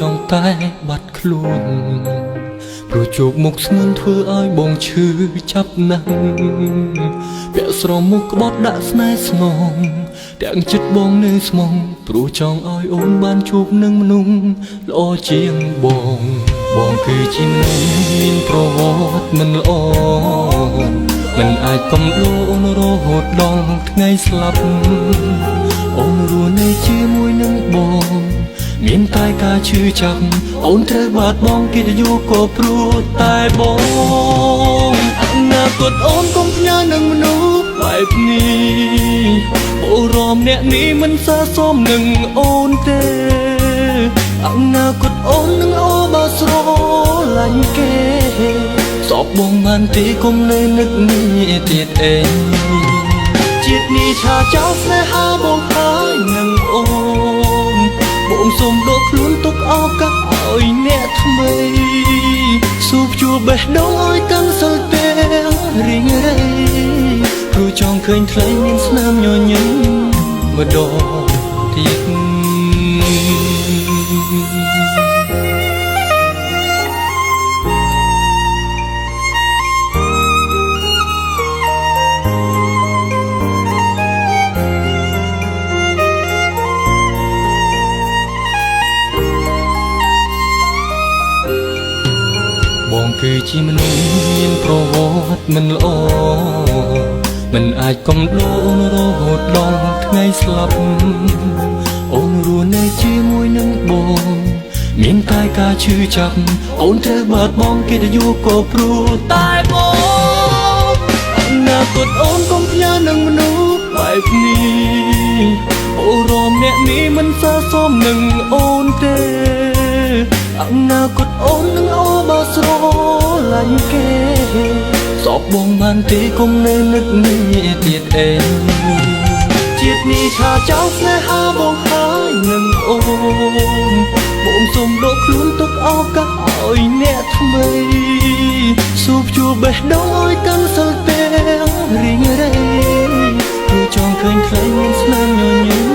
ចង់តែបាត់ខ្លួនព្រោះជួបមុខស្ងួនធ្វើឲ្យបងឈឺចាប់ណាស់ពាក់ស្រមមុខក្បត់ដាក់ស្នេហ៍ស្ងងទាំងចិត្តបងនៅស្មងព្រោះចង់ឲ្យអូនបានជួបនឹងមនុស្សល្អជាងបងគឺជាមនុស្សមានប្រវត្តិមិនល្អមិនអាចកំដរអូនរហូតដល់ថ្ងៃស្លាប់អូនរស់នៅជាមួយនឹងបងមានតែការឈឺចាប់អូនត្រូវបាត់បង់កិត្តិយសក៏ព្រោះតែបងអនាគតអូនកុំផ្ញើនឹងមនុស្សបែបនេះអូរមអ្នកនេះមិនស័ក្តិសមនឹងអូនទេអនាគតអូននឹងអូបើស្រឡាញ់គេសពបងបានទេគុំនៅនឹកនេះទៀតអេជាតិនេះឆាចោលស្នេហាបងហើយនឹងអូនបងសូមដកខ្លួនទុកឱកាសឲ្យអ្នកថ្មីស៊ូបជួបេះដូងឲ្យកាន់សិលទាំងរីងរៃព្រោះចង់ឃើញថ្លៃមានស្នាមញញឹមម្ដងទៀតបងគឺជាមនុស្សមានប្រវត្តិមិនល្អមិនអាចកំដរអូនរហូតដល់ថ្ងៃស្លាប់អូនរស់នៅជាមួយនឹងបងមានតែការឈឺចាប់អូនត្រូវបាត់បង់កិត្តិយសក៏ព្រោះតែបងអនាគតអូនកុំផ្ញើនឹងមនុស្សបែបនេះអូរមអ្នកនេះមិនស័ក្តិសមនឹងអូនទេអនាគតអូននឹងអូបើស្រឡាញ់គេសពបងបានទេគុំនៅនឹកនេះទៀតអេជាតិនេះឆាចោលស្នេហាបងហើយនឹងអូនបងសូមដកខ្លួនទុកឱកាសឲ្យអ្នកថ្មីស៊ូបជួបបេះដូងឲ្យកាន់សិលទាំងរីងរៃព្រោះចង់ឃើញថ្លៃមានស្នាមញញឹម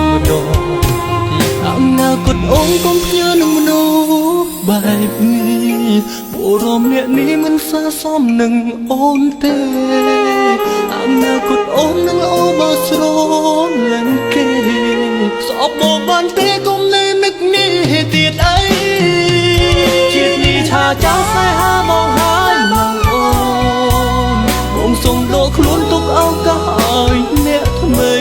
ម្ដងអនាគតអូនកុំផ្ញើនឹងមនុស្សបែបនេះបុរមអ្នកនេះមិនស័ក្តិសមនឹងអូនទេអនាគតអូននឹងអូបើស្រឡាញ់គេស្អប់បងបានទេគុំនៅនឹកនេះទៀតអីជាតិនេះឆាចោលស្នេហាបងហើយមកអូនបងសូមដកខ្លួនទុកឱកាសឲ្យអ្នកថ្មី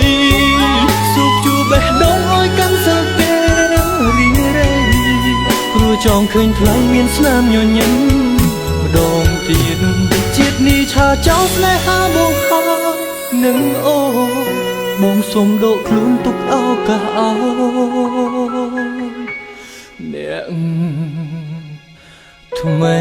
ស៊ូបជួបបេះដូងឲ្យកាន់សិលទាំងរីងរៃព្រោះចង់ឃើញថ្លៃមានស្នាមញញឹមម្ដងទៀតជាតិនេះឆាចោលស្នេហាបងហើយនឹងអូបងសូមដកខ្លួនទុកឱកាសឲ្យអ្នកថ្មី